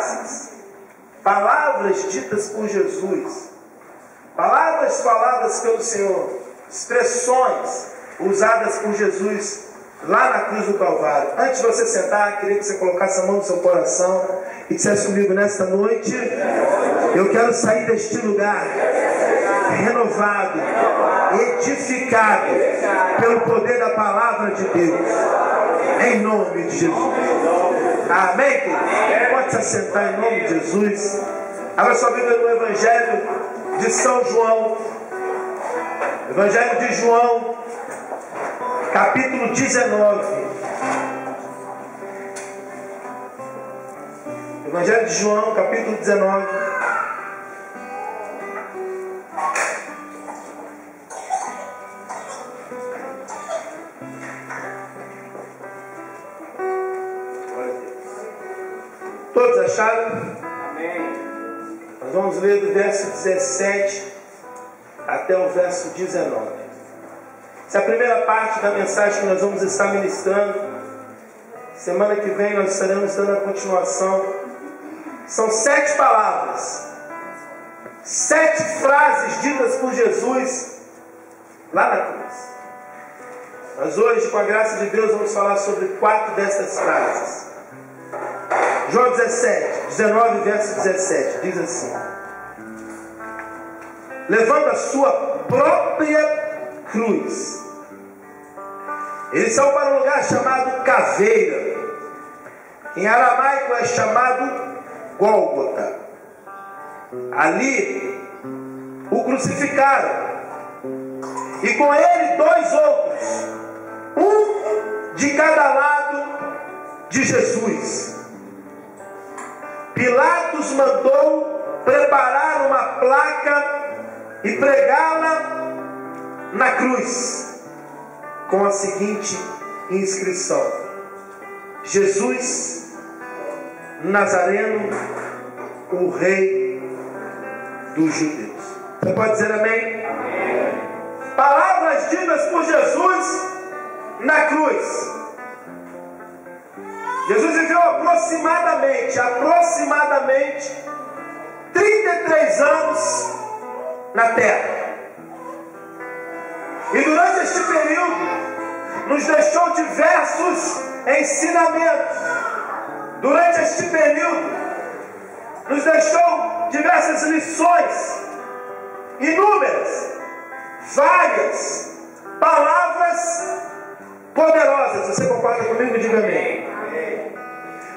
frases, palavras ditas por Jesus, palavras faladas pelo Senhor, expressões usadas por Jesus lá na cruz do Calvário. Antes de você sentar, queria que você colocasse a mão no seu coração e dissesse comigo: nesta noite eu quero sair deste lugar renovado, edificado pelo poder da palavra de Deus, em nome de Jesus. Amém, querido? Pode se assentar em nome de Jesus. Abra sua Bíblia no Evangelho de São João, Evangelho de João, capítulo 19. Evangelho de João, capítulo 19. Todos acharam? Amém. Nós vamos ler do verso 17 até o verso 19. Essa é a primeira parte da mensagem que nós vamos estar ministrando. Semana que vem nós estaremos dando a continuação. São 7 palavras, 7 frases ditas por Jesus lá na cruz. Mas hoje, com a graça de Deus, vamos falar sobre 4 dessas frases. João 19, verso 17, diz assim: levando a sua própria cruz, eles são para um lugar chamado Caveira, em aramaico é chamado Gólgota. Ali o crucificaram, e com ele 2 outros, um de cada lado de Jesus. Pilatos mandou preparar uma placa e pregá-la na cruz, com a seguinte inscrição: Jesus Nazareno, o Rei dos Judeus. Você pode dizer amém? Amém. Palavras ditas por Jesus na cruz. Jesus viveu aproximadamente 33 anos na terra. E durante este período nos deixou diversos ensinamentos. Durante este período nos deixou diversas lições, inúmeras, várias palavras poderosas. Você concorda comigo? Diga amém.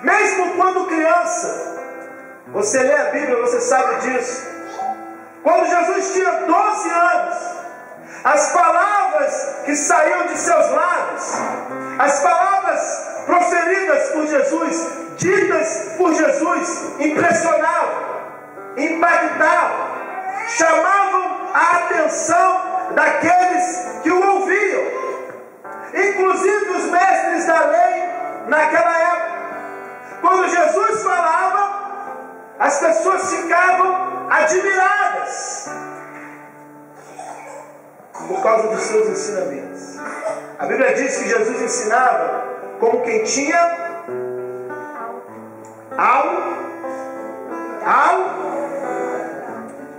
Mesmo quando criança, você lê a Bíblia, você sabe disso. Quando Jesus tinha 12 anos, as palavras que saíam de seus lábios, as palavras proferidas por Jesus, ditas por Jesus, impressionavam, impactavam, chamavam a atenção daqueles que o ouviam, inclusive os mestres da lei naquela época. Quando Jesus falava, as pessoas ficavam admiradas por causa dos seus ensinamentos. A Bíblia diz que Jesus ensinava como quem tinha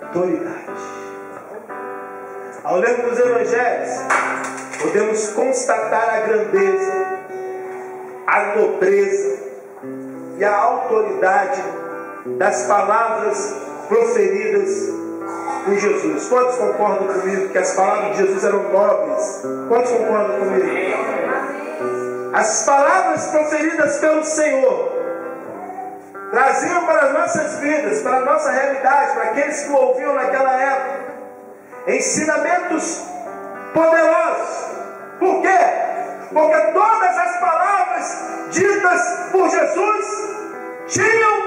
autoridade. Ao lermos os evangelhos, podemos constatar a grandeza, a nobreza e a autoridade das palavras proferidas por Jesus. Quantos concordam comigo que as palavras de Jesus eram nobres? Quantos concordam comigo? As palavras proferidas pelo Senhor traziam para as nossas vidas, para a nossa realidade, para aqueles que o ouviam naquela época, ensinamentos poderosos. Por quê? Porque todas as palavras ditas por Jesus tinham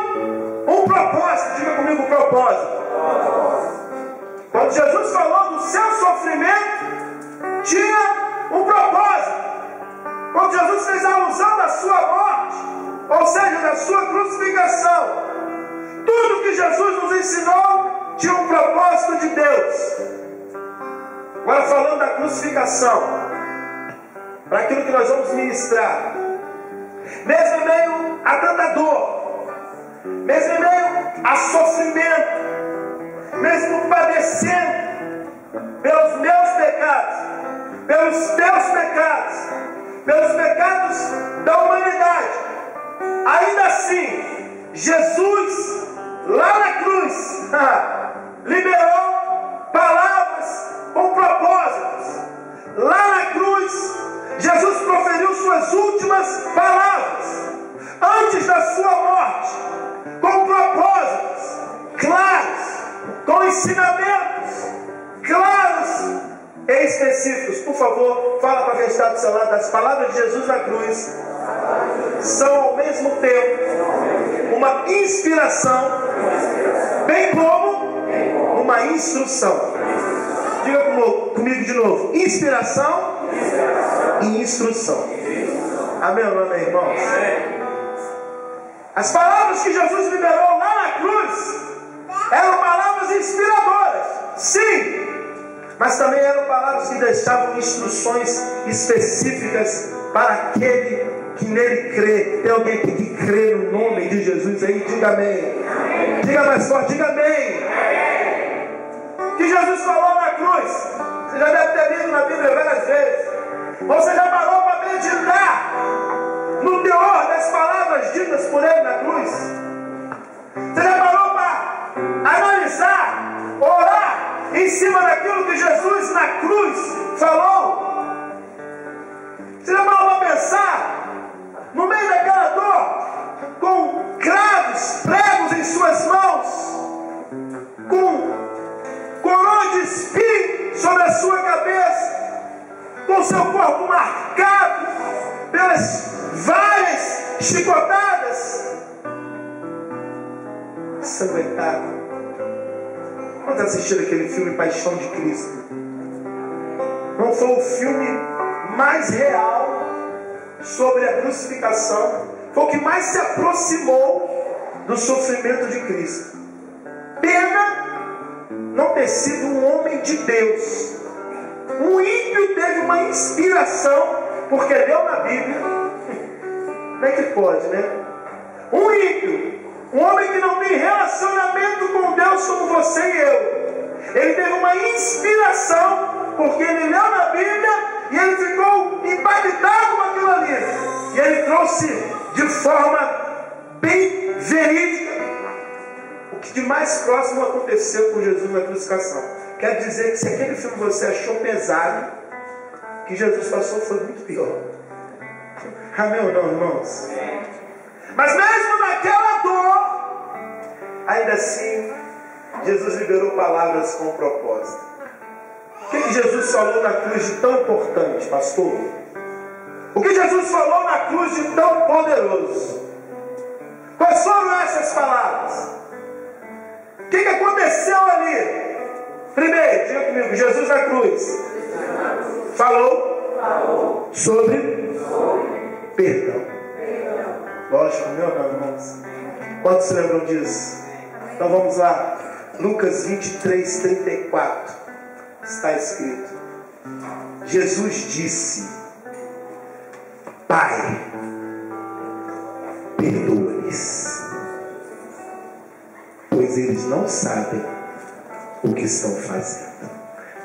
um propósito. Diga comigo, propósito. Quando Jesus falou do seu sofrimento, tinha um propósito. Quando Jesus fez a alusão da sua morte, ou seja, da sua crucificação, tudo que Jesus nos ensinou tinha um propósito de Deus. Agora, falando da crucificação, para aquilo que nós vamos ministrar, mesmo em meio a tanta dor, mesmo em meio a sofrimento, mesmo padecendo pelos meus pecados, pelos teus pecados, pelos pecados da humanidade, ainda assim, Jesus, lá na cruz, liberou palavras com propósitos. Lá na cruz, Jesus proferiu suas últimas palavras antes da sua morte, com propósitos claros, com ensinamentos claros e específicos. Por favor, fala para quem está do seu lado. As palavras de Jesus na cruz são ao mesmo tempo uma inspiração, bem como uma instrução. Diga comigo de novo: inspiração e instrução. Amém ou não, amém, irmãos? As palavras que Jesus liberou lá na cruz eram palavras inspiradoras, sim, mas também eram palavras que deixavam instruções específicas para aquele que nele crê. Tem alguém aqui que crê no nome de Jesus aí? Diga amém. Diga mais forte, diga amém. Que Jesus falou na cruz, você já deve ter lido na Bíblia várias vezes. Você já parou para meditar no teor das palavras ditas por ele na cruz? Você já parou para analisar, orar em cima daquilo que Jesus na cruz falou? Você já parou para pensar no meio daquela dor, com cravos, pregos em suas mãos, com coroa de espinho sobre a sua cabeça, com seu corpo marcado pelas várias chicotadas, ensanguentado? Quando assistiram aquele filme Paixão de Cristo? Não foi o filme mais real sobre a crucificação, foi o que mais se aproximou do sofrimento de Cristo. Pena não ter sido um homem de Deus. Um ímpio teve uma inspiração, porque leu na Bíblia. Como é que pode, né? Um ímpio, um homem que não tem relacionamento com Deus como você e eu, ele teve uma inspiração, porque ele leu na Bíblia e ele ficou impactado com aquilo ali. E ele trouxe de forma bem verídica o que de mais próximo aconteceu com Jesus na crucificação. Quer dizer que se aquele filme você achou pesado, o que Jesus passou foi muito pior. Amém ou não, irmãos? Mas mesmo naquela dor, ainda assim, Jesus liberou palavras com propósito. O que Jesus falou na cruz de tão importante, pastor? O que Jesus falou na cruz de tão poderoso? Quais foram essas palavras? O que aconteceu ali? Primeiro, diga comigo, Jesus na cruz falou sobre perdão. Lógico, meu não, irmãos. Quantos se lembram disso? Então vamos lá. Lucas 23, 34. Está escrito: Jesus disse: Pai, perdoa-lhes, pois eles não sabem o que estão fazendo.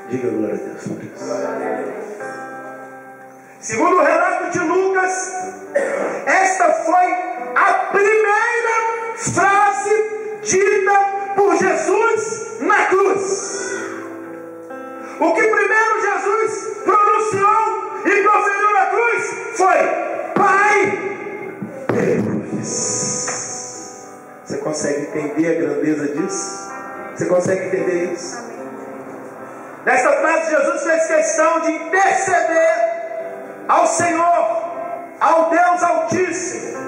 Diga glória a Deus por isso. Segundo o relato de Lucas, esta foi a primeira frase dita por Jesus na cruz. O que primeiro Jesus pronunciou e proferiu na cruz foi: Pai, perdoa-lhes. Você consegue entender a grandeza disso? Você consegue entender isso? Nesta frase, Jesus fez questão de interceder ao Senhor, ao Deus Altíssimo,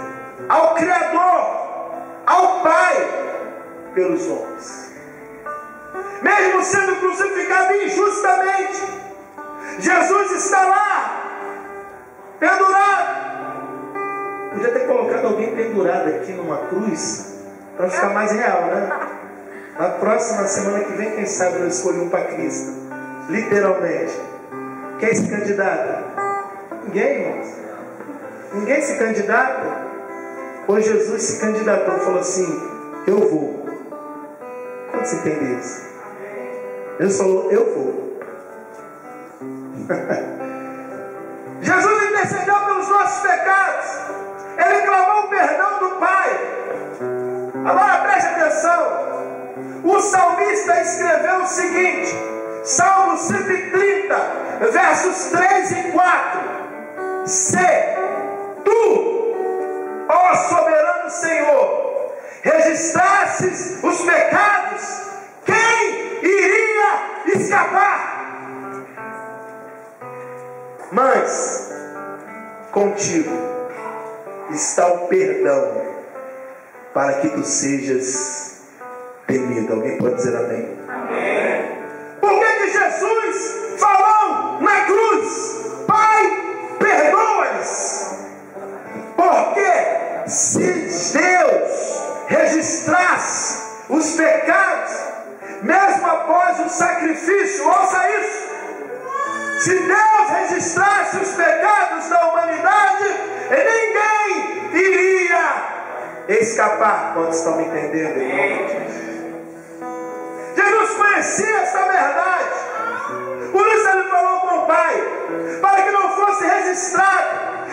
ao Criador, ao Pai, pelos homens. Mesmo sendo crucificado injustamente, Jesus está lá, pendurado. Podia ter colocado alguém pendurado aqui numa cruz, para ficar mais real, né? Na próxima semana que vem, quem sabe eu escolho um para Cristo. Literalmente. Quem se candidata? Ninguém, irmãos. Ninguém se candidata. Quando Jesus se candidatou, falou assim: eu vou. Quando você entende isso? Jesus falou: eu vou. Jesus intercedeu pelos nossos pecados. Ele clamou o perdão do Pai. Agora preste atenção. O salmista escreveu o seguinte: Salmo 130, versos 3 e 4. Se tu, ó soberano Senhor, registrasses os pecados, quem iria escapar? Mas contigo está o perdão, para que tu sejas temido. Alguém pode dizer amém? Amém. Por que Jesus falou na cruz: Pai, perdoa-lhes? Porque se Deus registrasse os pecados, mesmo após o sacrifício, ouça isso, se Deus registrasse os pecados da humanidade, ninguém iria escapar. Quantos estão me entendendo, irmão? Jesus conhecia essa verdade. Por isso ele falou com o Pai, para que não fosse registrado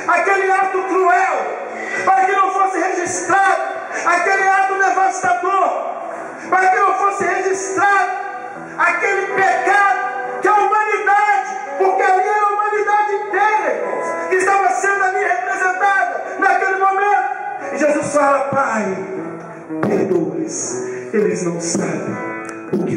aquele ato cruel, para que não fosse registrado aquele ato devastador, para que não fosse registrado aquele pecado que a humanidade, porque ali era a humanidade inteira, irmãos, que estava sendo ali representada naquele momento. E Jesus fala: Pai, perdoa-lhes, eles não sabem o que